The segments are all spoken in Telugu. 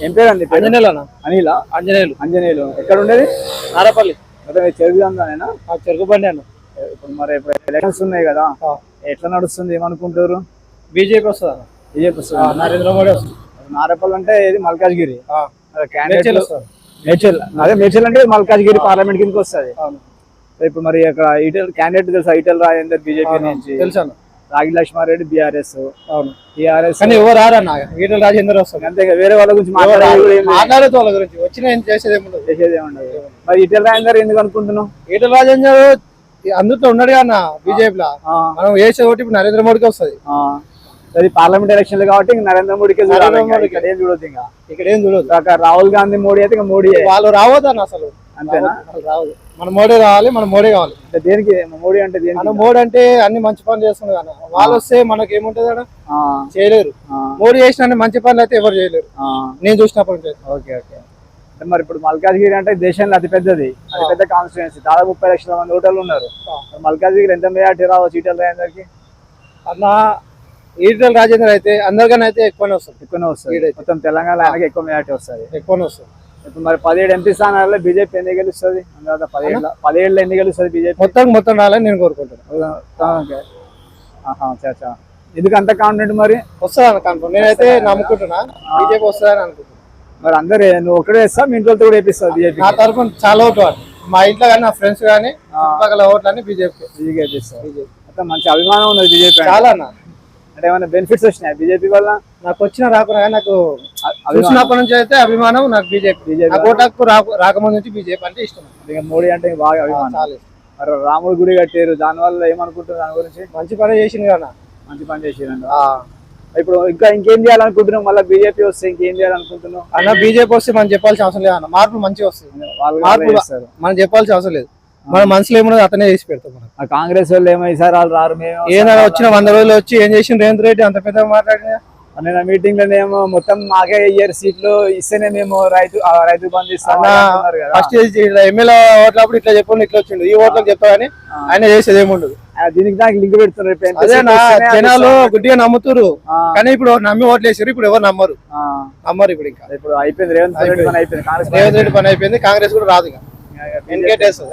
ఏం పేరు అండి? అంజనేయులు అన్న. అనిల అంజనేయులు ఎక్కడ ఉండేది? నారపల్లి. అంటే చెరుకుదానేనా? చెరుకు బండి అన్న. ఇప్పుడు ఎలక్షన్స్ ఉన్నాయి కదా, ఎట్లా నడుస్తుంది? ఏమనుకుంటారు? బీజేపీ వస్తుంది అన్న. బీజేపీ వస్తుంది. నరేంద్ర మోడీ వస్తుంది. నారపల్లి అంటే ఏది? మల్కాజ్గిరి. మేడ్చల్ వస్తుంది. మేడ్చల్, అదే మేడ్చల్ అంటే మల్కాజ్గిరి పార్లమెంట్ కిందకి వస్తుంది. ఇప్పుడు మరి అక్కడ ఈటెల్ క్యాండిడేట్ తెలుసా? ఈటెల్ రాజేందర్ బీజేపీ నుంచి, తెలుసా? రాగి లక్ష్మారెడ్డి బీఆర్ఎస్. అవును, టీఆర్ఎస్. కానీ ఎవరు రారన్న. ఈటెల రాజేందర్ వస్తుంది అంతే. వేరే వాళ్ళ గురించి మాట్లాడదు. వాళ్ళ గురించి వచ్చిన చేసేది ఏముండదు. మరి ఈటెల్ రాజేందర్ ఎందుకు అనుకుంటున్నావు? ఈటెల రాజేందర్ అందులో ఉన్నాడు అన్న బీజేపీలో. మనం వేసే ఓటు ఇప్పుడు నరేంద్ర మోడీకి వస్తుంది. అది పార్లమెంట్ ఎలక్షన్లు కాబట్టి నరేంద్ర మోడీకి ఇక్కడ ఏం చూడదు. ఇక్కడ ఏం చూడదు. రాహుల్ గాంధీ మోడీ అయితే ఇంకా మోడీ వాళ్ళు రావద్దు అన్న. అసలు అంతేనా? రావద్దు. మన మోడీ రావాలి. మన మోడీ కావాలి. దేనికి మోడీ అంటే? మన మోడీ అంటే అన్ని మంచి పనులు చేస్తుంది అన్న. వాళ్ళు వస్తే మనకి ఏముంటది అన్న? చేయలేరు. మోడీ చేసిన మంచి పనులు అయితే ఎవరు చేయలేరు, నేను చూసినప్పుడు. Okay okay. మరి ఇప్పుడు మల్కాజ్గిరి అంటే దేశంలో అతిపెద్ద కాన్స్టిట్యుయెన్సీ. దాదాపు 30 లక్షల మంది ఓటర్లు ఉన్నారు. మల్కాజ్గిరి ఎంత మెజార్టీ రావచ్చు ఈటెల రాజేందర్కి? అన్న ఈటెల రాజేందర్ అయితే అందరికన్నా అయితే ఎక్కువనే వస్తుంది. మొత్తం తెలంగాణ ఆయనకి ఎక్కువ మెజార్టీ వస్తుంది. ఎక్కువనే వస్తుంది. ఇప్పుడు మరి 17 ఎంపీ స్థానాల్లో బీజేపీ ఎన్ని గెలుస్తుంది? 17 ఎన్ని గెలుస్తుంది బీజేపీ? మొత్తం రాలని నేను కోరుకుంటున్నాను. ఎందుకు అంత కాన్ఫిడెంట్? మరి వస్తుంది అన్న కాన్ఫిడెంట్. నేనైతే నమ్ముకుంటున్నా బీజేపీ వస్తుందని అనుకుంటున్నాను. మరి అందరు నువ్వు ఒక్కడే వేస్తావు? మీ ఇంట్లో కూడా వేపిస్తావు బీజేపీ? నా తరఫున చాలా ఓట్లు, మా ఇంట్లో కానీ నా ఫ్రెండ్స్ కానీ చుట్టుపక్కల ఓట్లని బీజేపీ మొత్తం మంచి అభిమానం ఉన్నది బీజేపీ చాలా అన్న. అంటే ఏమైనా బెనిఫిట్స్ వచ్చినాయి బీజేపీ వల్ల? నాకు వచ్చిన రాకున్నా కానీ నాకు చూసినప్పటి నుంచి అయితే అభిమానం. నాకు బీజేపీ ఓటాకు రాకముందు నుంచి బీజేపీ అంటే ఇష్టం. మోడీ అంటే బాగా అభిమానం. మరి రాముడు గుడి కట్టారు, దానివల్ల ఏమనుకుంటున్నారు? దాని గురించి మంచి పని చేసింది కదా. మంచి పని చేసిరండి. ఇప్పుడు ఇంకేం చేయాలనుకుంటున్నాం? మళ్ళీ బీజేపీ వస్తే ఇంకేం చేయాలనుకుంటున్నాం? అన్న బీజేపీ వస్తే మనం చెప్పాల్సిన అవసరం లేదు అన్న. మార్పులు మంచిగా వస్తుంది. మనం చెప్పాల్సిన అవసరం లేదు. మన మనసులో ఏమన్నది అతనే చేసి పెడతాం. కాంగ్రెస్ వాళ్ళు ఏమో ఈసారి వాళ్ళు రారు. ఏదైనా వచ్చిన 100 రోజులు వచ్చి ఏం చేసిన రేవంత్ రెడ్డి అంత పెద్దగా మాట్లాడినా? నేను మీటింగ్ లోనేమో మొత్తం మాకే ఇయ్యారు సీట్లు, ఇస్తేనే మేము రైతు బంధు ఇస్తాం. ఫస్ట్ ఎమ్మెల్యే ఓట్లప్పుడు ఇట్లా చెప్పండి, ఇట్లా వచ్చిండు. ఈ ఓట్లకు చెప్తా కానీ ఆయన చేసేది ఏముండదు. దీనికి దానికి లింక్ పెడుతున్నారు. జనాలు గుడ్డిగా నమ్ముతారు కానీ ఇప్పుడు నమ్మి ఓట్లు వేసారు. ఇప్పుడు ఎవరు నమ్మరు. ఇప్పుడు ఇంకా ఇప్పుడు అయిపోయింది. రేవంత్ రెడ్డి పని అయిపోయింది. కాంగ్రెస్ కూడా రాదు.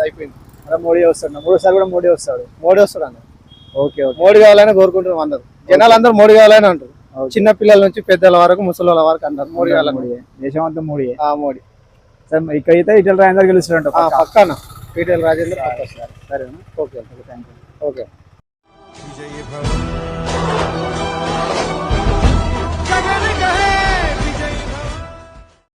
అయిపోయింది. మోడీ వస్తాడు. మూడోసారి కూడా మోడీ వస్తాడు అన్న. ఓకే. మోడీ కావాలని కోరుకుంటున్నాం అందరు. జనాలు అందరూ మోడీ కావాలని అంటారు. చిన్న పిల్లల నుంచి పెద్దల వరకు, ముసలి వరకు అందరు మోడీ కావాలని. దేశం అంతా మోడీ. మోడీ ఇక్కడైతే ఈటెల రాజేందర్ గెలుస్తాడంట పక్కన. ఈటెల రాజేందర్ సరేనా? ఓకే. Thank you. ఓకే.